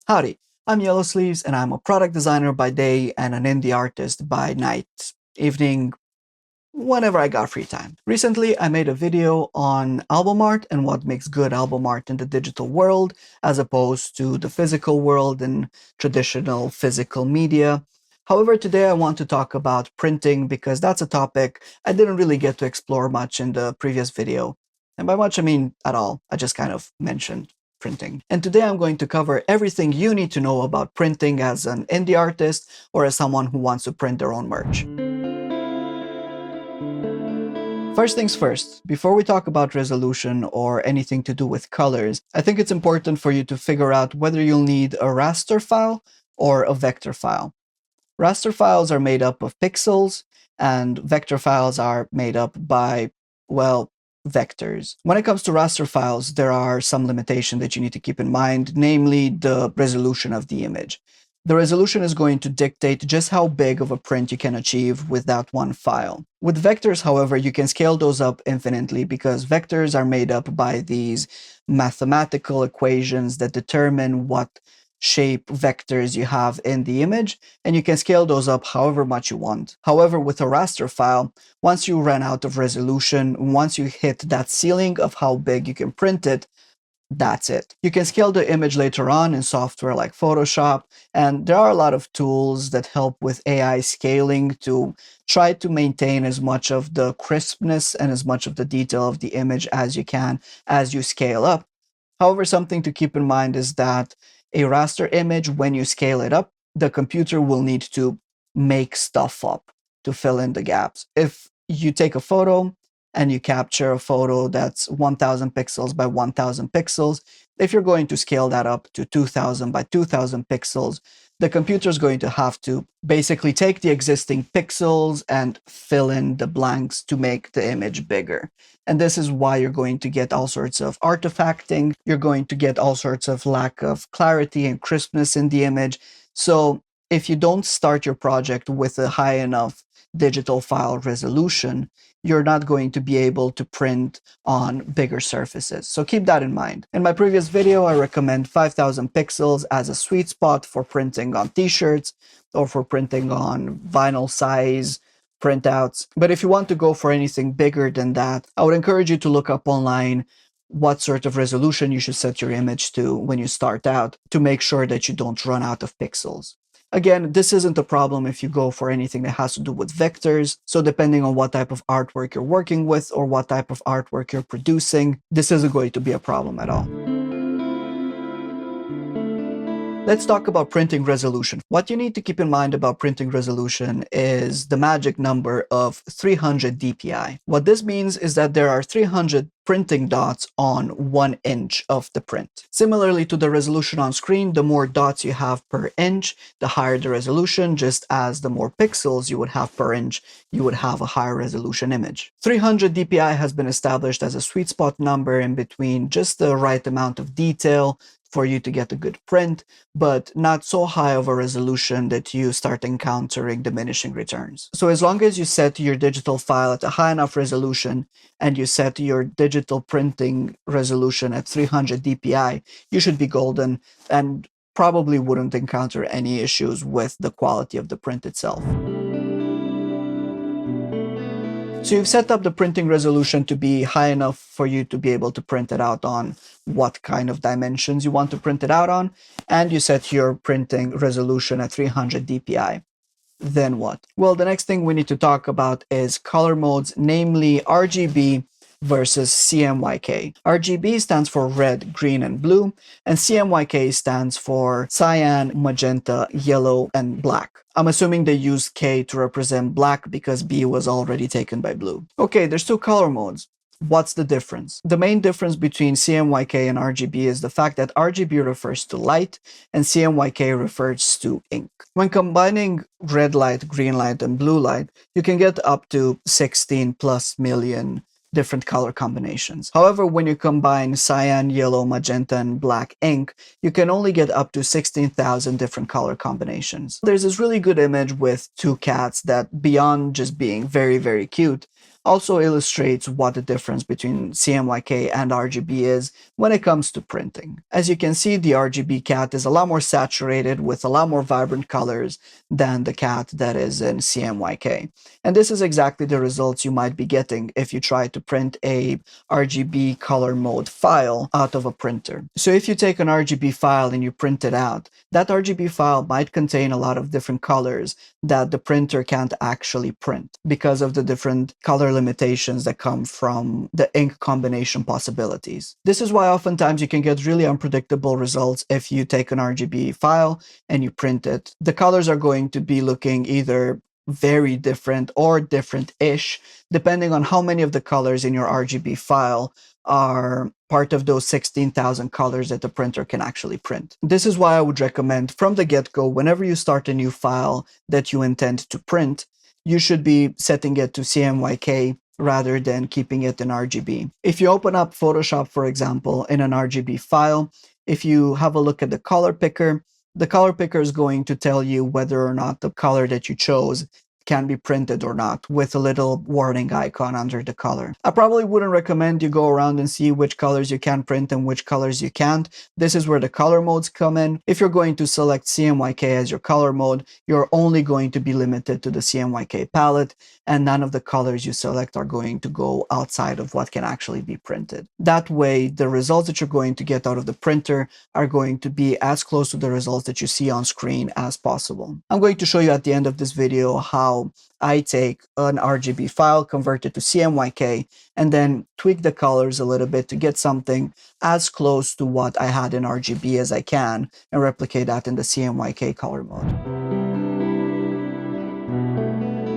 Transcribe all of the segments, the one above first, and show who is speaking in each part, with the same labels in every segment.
Speaker 1: Howdy, I'm Yellow Sleeves and I'm a product designer by day and an indie artist by night, evening, whenever I got free time. Recently, I made a video on album art and what makes good album art in the digital world as opposed to the physical world and traditional physical media. However, today I want to talk about printing because that's a topic I didn't really get to explore much in the previous video. And by much, I mean at all. I just kind of mentioned printing. And today I'm going to cover everything you need to know about printing as an indie artist or as someone who wants to print their own merch. First things first, before we talk about resolution or anything to do with colors, I think it's important for you to figure out whether you'll need a raster file or a vector file. Raster files are made up of pixels, and vector files are made up by, well, vectors. When it comes to raster files, there are some limitations that you need to keep in mind, namely the resolution of the image. The resolution is going to dictate just how big of a print you can achieve with that one file. With vectors, however, you can scale those up infinitely because vectors are made up by these mathematical equations that determine what shape vectors you have in the image, and you can scale those up however much you want. However, with a raster file, once you run out of resolution, once you hit that ceiling of how big you can print it, that's it. You can scale the image later on in software like Photoshop, and there are a lot of tools that help with AI scaling to try to maintain as much of the crispness and as much of the detail of the image as you can as you scale up. However, something to keep in mind is that a raster image, when you scale it up, the computer will need to make stuff up to fill in the gaps. If you take a photo and you capture a photo that's 1000 pixels by 1000 pixels, if you're going to scale that up to 2000 by 2000 pixels, the computer is going to have to basically take the existing pixels and fill in the blanks to make the image bigger. And this is why you're going to get all sorts of artifacting. You're going to get all sorts of lack of clarity and crispness in the image. So if you don't start your project with a high enough digital file resolution, you're not going to be able to print on bigger surfaces. So keep that in mind. In my previous video, I recommend 5000 pixels as a sweet spot for printing on t-shirts or for printing on vinyl size printouts. But if you want to go for anything bigger than that, I would encourage you to look up online what sort of resolution you should set your image to when you start out to make sure that you don't run out of pixels. Again, this isn't a problem if you go for anything that has to do with vectors. So depending on what type of artwork you're working with or what type of artwork you're producing, this isn't going to be a problem at all. Let's talk about printing resolution. What you need to keep in mind about printing resolution is the magic number of 300 dpi. What this means is that there are 300 printing dots on 1 inch of the print. Similarly to the resolution on screen, the more dots you have per inch, the higher the resolution, just as the more pixels you would have per inch, you would have a higher resolution image. 300 dpi has been established as a sweet spot number in between just the right amount of detail for you to get a good print, but not so high of a resolution that you start encountering diminishing returns. So as long as you set your digital file at a high enough resolution and you set your digital printing resolution at 300 dpi, you should be golden and probably wouldn't encounter any issues with the quality of the print itself. So you've set up the printing resolution to be high enough for you to be able to print it out on what kind of dimensions you want to print it out on, and you set your printing resolution at 300 dpi. Then what? Well, the next thing we need to talk about is color modes, namely RGB versus CMYK. RGB stands for red, green, and blue, and CMYK stands for cyan, magenta, yellow, and black. I'm assuming they used K to represent black because B was already taken by blue. Okay, there's two color modes. What's the difference? The main difference between CMYK and RGB is the fact that RGB refers to light and CMYK refers to ink. When combining red light, green light, and blue light, you can get up to 16 plus million different color combinations. However, when you combine cyan, yellow, magenta, and black ink, you can only get up to 16,000 different color combinations. There's this really good image with two cats that, beyond just being very, very cute, also illustrates what the difference between CMYK and RGB is when it comes to printing. As you can see, the RGB cat is a lot more saturated with a lot more vibrant colors than the cat that is in CMYK. And this is exactly the results you might be getting if you try to print a RGB color mode file out of a printer. So if you take an RGB file and you print it out, that RGB file might contain a lot of different colors that the printer can't actually print because of the different color limitations that come from the ink combination possibilities. This is why oftentimes you can get really unpredictable results if you take an RGB file and you print it. The colors are going to be looking either very different or different-ish, depending on how many of the colors in your RGB file are part of those 16,000 colors that the printer can actually print. This is why I would recommend from the get-go, whenever you start a new file that you intend to print, you should be setting it to CMYK rather than keeping it in RGB. If you open up Photoshop, for example, in an RGB file, if you have a look at the color picker is going to tell you whether or not the color that you chose can be printed or not, with a little warning icon under the color. I probably wouldn't recommend you go around and see which colors you can print and which colors you can't. This is where the color modes come in. If you're going to select CMYK as your color mode, you're only going to be limited to the CMYK palette, and none of the colors you select are going to go outside of what can actually be printed. That way, the results that you're going to get out of the printer are going to be as close to the results that you see on screen as possible. I'm going to show you at the end of this video how I take an RGB file, convert it to CMYK, and then tweak the colors a little bit to get something as close to what I had in RGB as I can and replicate that in the CMYK color mode.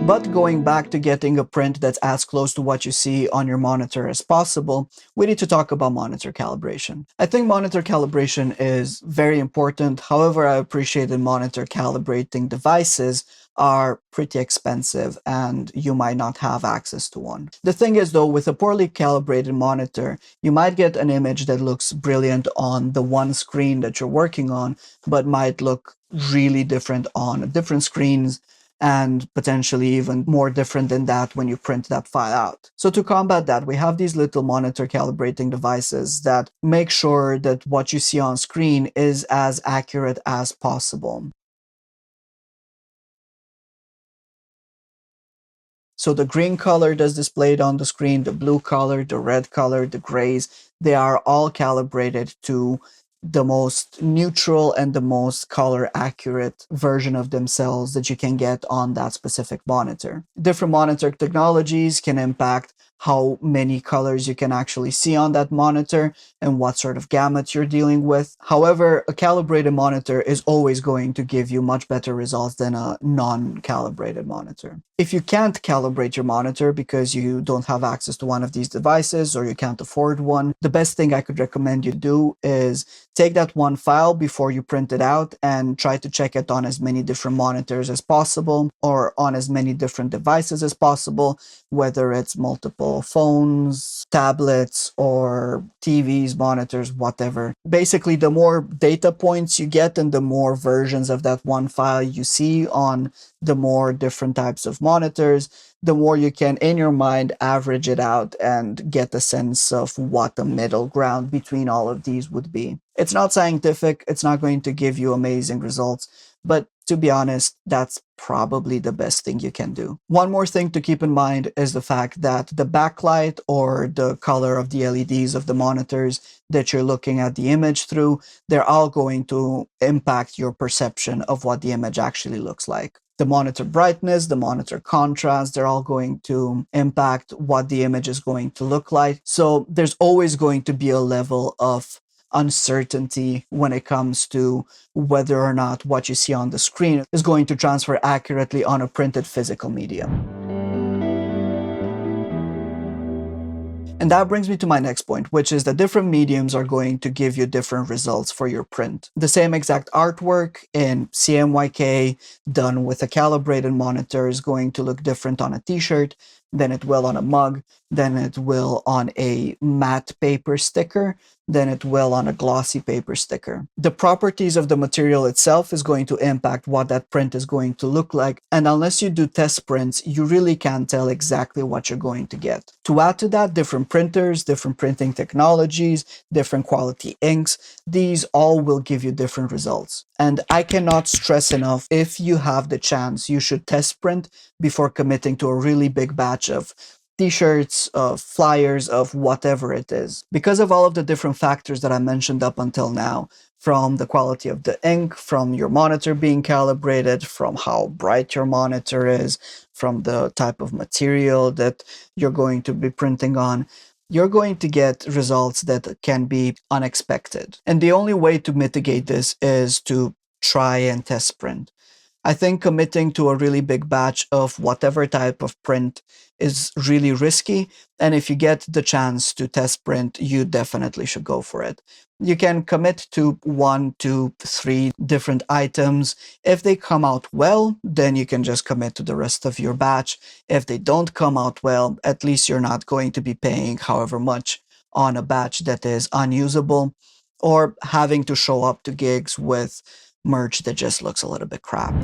Speaker 1: But going back to getting a print that's as close to what you see on your monitor as possible, we need to talk about monitor calibration. I think monitor calibration is very important. However, I appreciate that monitor calibrating devices are pretty expensive and you might not have access to one. The thing is though, with a poorly calibrated monitor, you might get an image that looks brilliant on the one screen that you're working on, but might look really different on different screens, and potentially even more different than that when you print that file out. So to combat that, we have these little monitor calibrating devices that make sure that what you see on screen is as accurate as possible. So the green color that's displayed on the screen, the blue color, the red color, the grays, they are all calibrated to the most neutral and the most color accurate version of themselves that you can get on that specific monitor. Different monitor technologies can impact how many colors you can actually see on that monitor and what sort of gamut you're dealing with. However, a calibrated monitor is always going to give you much better results than a non-calibrated monitor. If you can't calibrate your monitor because you don't have access to one of these devices or you can't afford one, the best thing I could recommend you do is take that one file before you print it out and try to check it on as many different monitors as possible or on as many different devices as possible, whether it's multiple phones, tablets, or TVs, monitors, whatever. Basically, the more data points you get and the more versions of that one file you see on the more different types of monitors, the more you can, in your mind, average it out and get a sense of what the middle ground between all of these would be. It's not scientific, it's not going to give you amazing results, but to be honest, that's probably the best thing you can do. One more thing to keep in mind is the fact that the backlight or the color of the LEDs of the monitors that you're looking at the image through, they're all going to impact your perception of what the image actually looks like. The monitor brightness, the monitor contrast, they're all going to impact what the image is going to look like. So there's always going to be a level of uncertainty when it comes to whether or not what you see on the screen is going to transfer accurately on a printed physical medium. And that brings me to my next point, which is that different mediums are going to give you different results for your print. The same exact artwork in CMYK done with a calibrated monitor is going to look different on a t-shirt than it will on a mug, than it will on a matte paper sticker, than it will on a glossy paper sticker. The properties of the material itself is going to impact what that print is going to look like, and unless you do test prints, you really can't tell exactly what you're going to get. To add to that, different printers, different printing technologies, different quality inks, these all will give you different results. And I cannot stress enough, if you have the chance, you should test print before committing to a really big batch of t-shirts, of flyers, of whatever it is. Because of all of the different factors that I mentioned up until now, from the quality of the ink, from your monitor being calibrated, from how bright your monitor is, from the type of material that you're going to be printing on, you're going to get results that can be unexpected. And the only way to mitigate this is to try and test print. I think committing to a really big batch of whatever type of print is really risky. And if you get the chance to test print, you definitely should go for it. You can commit to 1, 2, 3 different items. If they come out well, then you can just commit to the rest of your batch. If they don't come out well, at least you're not going to be paying however much on a batch that is unusable, or having to show up to gigs with merch that just looks a little bit crap.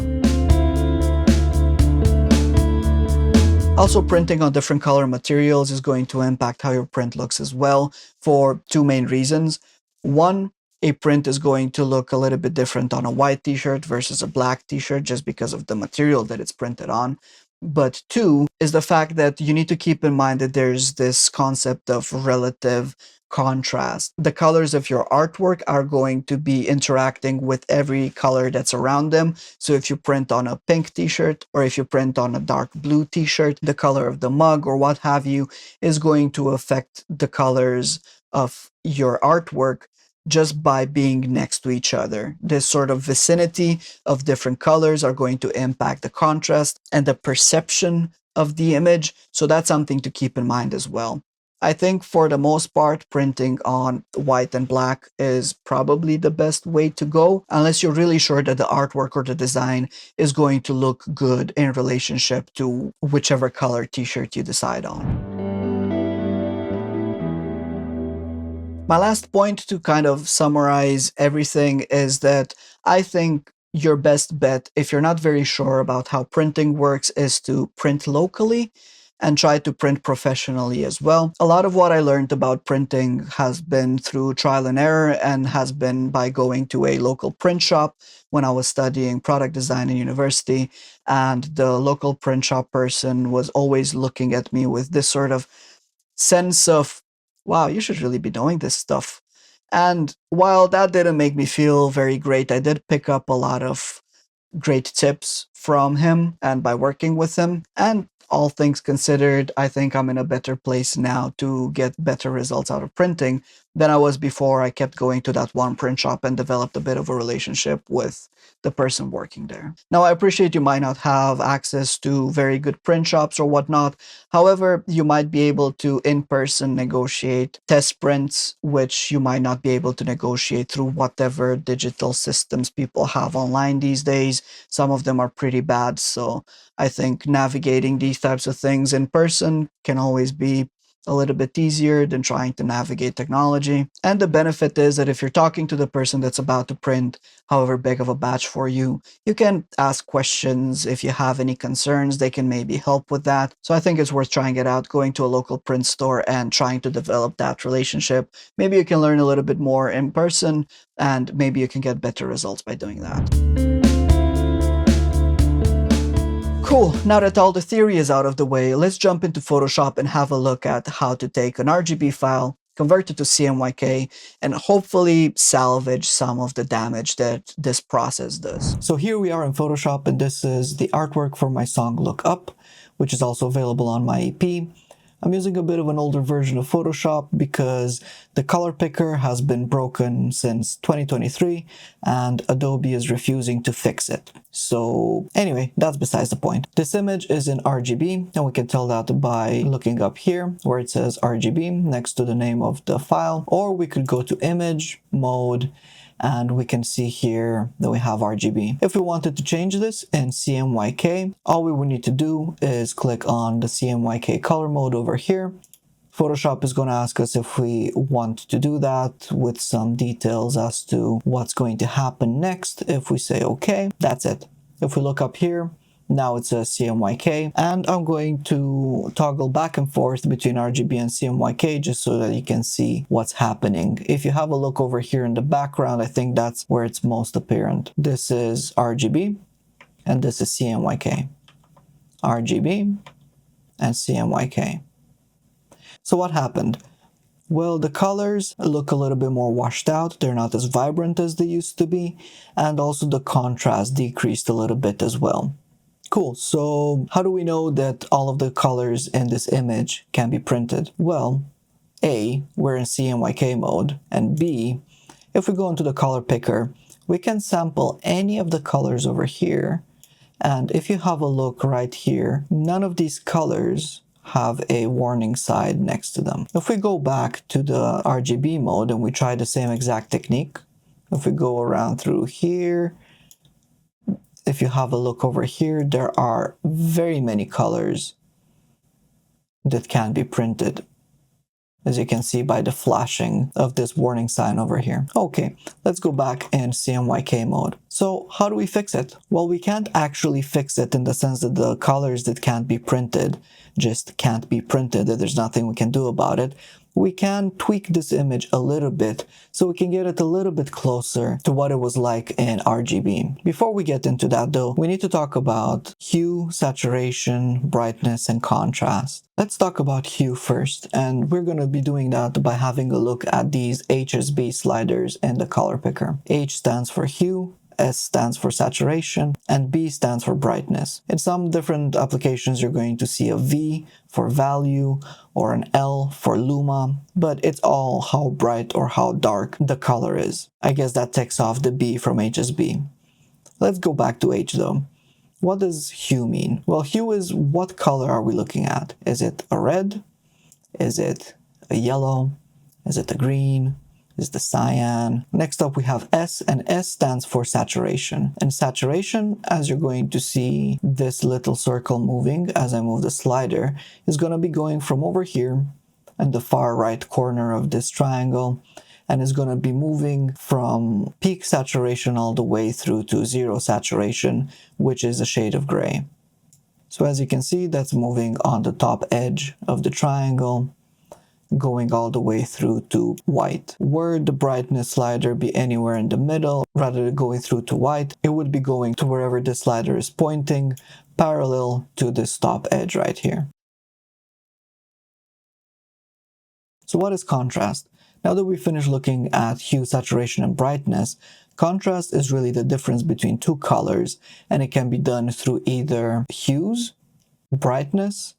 Speaker 1: Also, printing on different color materials is going to impact how your print looks as well, for two main reasons. One, a print is going to look a little bit different on a white t-shirt versus a black t-shirt just because of the material that it's printed on. But two is the fact that you need to keep in mind that there's this concept of relative contrast. The colors of your artwork are going to be interacting with every color that's around them. So if you print on a pink t-shirt, or if you print on a dark blue t-shirt, the color of the mug or what have you is going to affect the colors of your artwork just by being next to each other. This sort of vicinity of different colors are going to impact the contrast and the perception of the image. So that's something to keep in mind as well. I think for the most part, printing on white and black is probably the best way to go, unless you're really sure that the artwork or the design is going to look good in relationship to whichever color t-shirt you decide on. My last point to kind of summarize everything is that I think your best bet, if you're not very sure about how printing works, is to print locally and try to print professionally as well. A lot of what I learned about printing has been through trial and error, and has been by going to a local print shop when I was studying product design in university. And the local print shop person was always looking at me with this sort of sense of, wow, you should really be knowing this stuff. And while that didn't make me feel very great, I did pick up a lot of great tips from him and by working with him. And all things considered, I think I'm in a better place now to get better results out of printing than I was before I kept going to that one print shop and developed a bit of a relationship with the person working there. Now, I appreciate you might not have access to very good print shops or whatnot. However, you might be able to in person negotiate test prints, which you might not be able to negotiate through whatever digital systems people have online these days. Some of them are pretty bad, so I think navigating these types of things in person can always be a little bit easier than trying to navigate technology. And the benefit is that if you're talking to the person that's about to print however big of a batch for you, you can ask questions. If you have any concerns, they can maybe help with that. So I think it's worth trying it out, going to a local print store and trying to develop that relationship. Maybe you can learn a little bit more in person, and maybe you can get better results by doing that. Cool, now that all the theory is out of the way, let's jump into Photoshop and have a look at how to take an RGB file, convert it to CMYK, and hopefully salvage some of the damage that this process does. So here we are in Photoshop, and this is the artwork for my song Look Up, which is also available on my EP. I'm using a bit of an older version of Photoshop because the color picker has been broken since 2023 and Adobe is refusing to fix it. So anyway, that's besides the point. This image is in RGB, and we can tell that by looking up here where it says RGB next to the name of the file, or we could go to Image, Mode, and we can see here that we have RGB. If we wanted to change this in CMYK, all we would need to do is click on the CMYK color mode over here, Photoshop is going to ask us if we want to do that with some details as to what's going to happen next. If we say OK, that's it. If we look up here, now it says CMYK, and I'm going to toggle back and forth between RGB and CMYK just so that you can see what's happening. If you have a look over here in the background, I think that's where it's most apparent. This is RGB and this is CMYK. RGB and CMYK. So what happened? Well, the colors look a little bit more washed out. They're not as vibrant as they used to be. And also the contrast decreased a little bit as well. Cool, so how do we know that all of the colors in this image can be printed? Well, A, we're in CMYK mode, and B, if we go into the color picker, we can sample any of the colors over here, and if you have a look right here, none of these colors have a warning sign next to them. If we go back to the RGB mode and we try the same exact technique, if we go around through here, if you have a look over here, there are very many colors that can be printed, as you can see by the flashing of this warning sign over here. Okay, let's go back in CMYK mode. So how do we fix it? Well, we can't actually fix it in the sense that the colors that can't be printed just can't be printed, that there's nothing we can do about it. We can tweak this image a little bit so we can get it a little bit closer to what it was like in RGB. Before we get into that though, we need to talk about hue, saturation, brightness, and contrast. Let's talk about hue first, and we're going to be doing that by having a look at these HSB sliders in the color picker. H stands for hue, S stands for saturation, and B stands for brightness. In some different applications, you're going to see a V for value or an L for luma, but it's all how bright or how dark the color is. I guess that takes off the B from HSB. Let's go back to H though. What does hue mean? Well, hue is what color are we looking at? Is it a red? Is it a yellow? Is it a green? Is the cyan? Next up we have S, and S stands for saturation. And saturation, as you're going to see this little circle moving as I move the slider, is going to be going from over here in the far right corner of this triangle, and is going to be moving from peak saturation all the way through to zero saturation, which is a shade of gray. So as you can see, that's moving on the top edge of the triangle, going all the way through to white. Were the brightness slider be anywhere in the middle, rather than going through to white, it would be going to wherever the slider is pointing, parallel to this top edge right here. So what is contrast? Now that we finished looking at hue, saturation, and brightness, contrast is really the difference between two colors, and it can be done through either hues, brightness,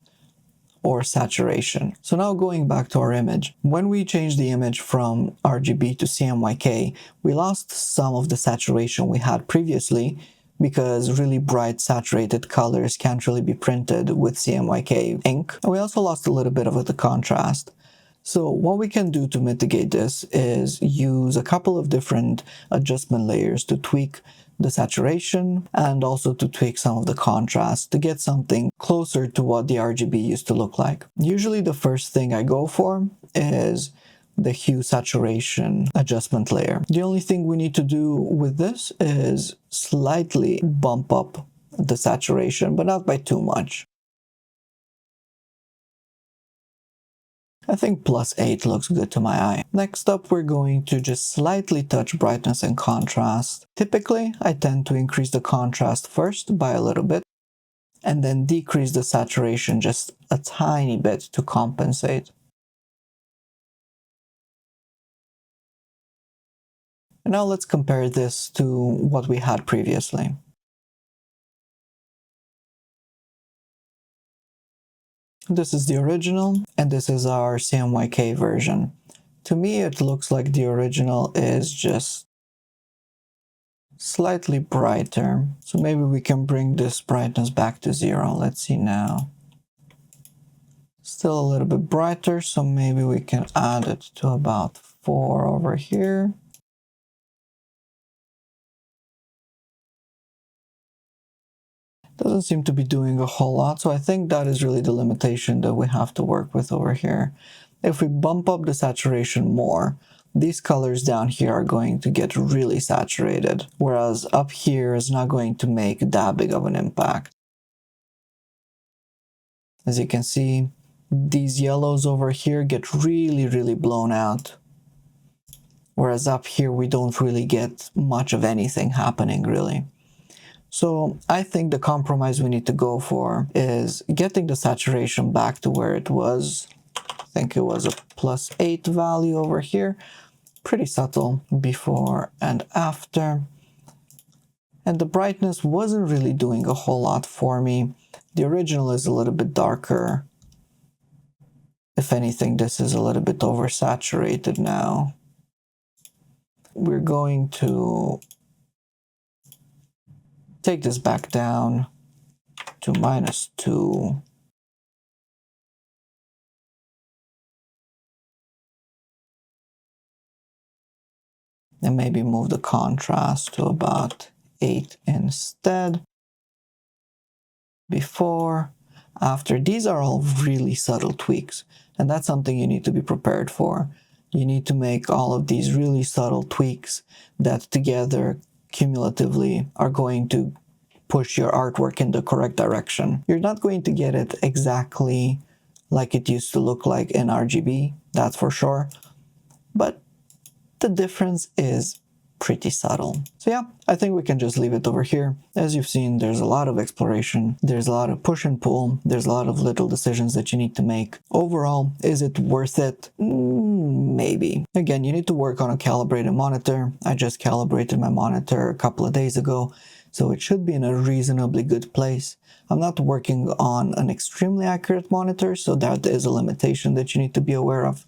Speaker 1: or saturation. So now going back to our image, when we changed the image from RGB to CMYK, we lost some of the saturation we had previously because really bright saturated colors can't really be printed with CMYK ink. And we also lost a little bit of the contrast. So what we can do to mitigate this is use a couple of different adjustment layers to tweak the saturation and also to tweak some of the contrast to get something closer to what the RGB used to look like. Usually the first thing I go for is the hue saturation adjustment layer. The only thing we need to do with this is slightly bump up the saturation, but not by too much. I think +8 looks good to my eye. Next up, we're going to just slightly touch brightness and contrast. Typically, I tend to increase the contrast first by a little bit, and then decrease the saturation just a tiny bit to compensate. And now let's compare this to what we had previously. This is the original, and this is our CMYK version. To me, it looks like the original is just slightly brighter. So maybe we can bring this brightness back to 0. Let's see now. Still a little bit brighter, so maybe we can add it to about 4 over here. Doesn't seem to be doing a whole lot, so I think that is really the limitation that we have to work with over here. If we bump up the saturation more, these colors down here are going to get really saturated, whereas up here is not going to make that big of an impact. As you can see, these yellows over here get really blown out, whereas up here we don't really get much of anything happening really. So I think the compromise we need to go for is getting the saturation back to where it was. I think it was a +8 value over here. Pretty subtle before and after. And the brightness wasn't really doing a whole lot for me. The original is a little bit darker. If anything, this is a little bit oversaturated now. We're going to take this back down to -2. And maybe move the contrast to about 8 instead. Before, after, these are all really subtle tweaks, and that's something you need to be prepared for. You need to make all of these really subtle tweaks that together cumulatively are going to push your artwork in the correct direction. You're not going to get it exactly like it used to look like in RGB, that's for sure, but the difference is pretty subtle. So yeah, I think we can just leave it over here. As you've seen, there's a lot of exploration, there's a lot of push and pull, there's a lot of little decisions that you need to make. Overall, is it worth it? Maybe. Again, you need to work on a calibrated monitor. I just calibrated my monitor a couple of days ago, so it should be in a reasonably good place. I'm not working on an extremely accurate monitor, so that is a limitation that you need to be aware of.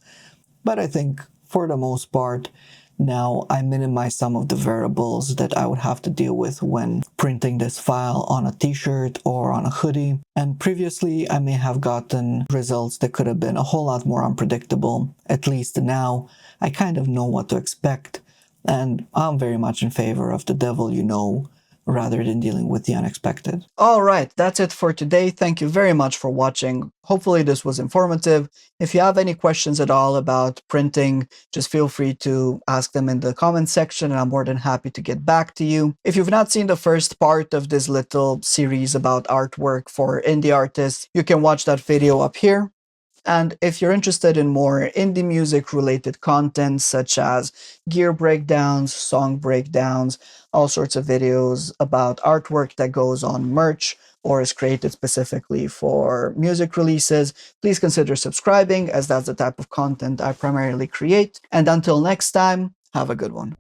Speaker 1: But I think for the most part, now I minimize some of the variables that I would have to deal with when printing this file on a t-shirt or on a hoodie. And previously I may have gotten results that could have been a whole lot more unpredictable. At least now I kind of know what to expect, and I'm very much in favor of the devil you know, rather than dealing with the unexpected. All right, that's it for today. Thank you very much for watching. Hopefully this was informative. If you have any questions at all about printing, just feel free to ask them in the comments section, and I'm more than happy to get back to you. If you've not seen the first part of this little series about artwork for indie artists, you can watch that video up here. And if you're interested in more indie music related content, such as gear breakdowns, song breakdowns, all sorts of videos about artwork that goes on merch or is created specifically for music releases, please consider subscribing, as that's the type of content I primarily create. And until next time, have a good one.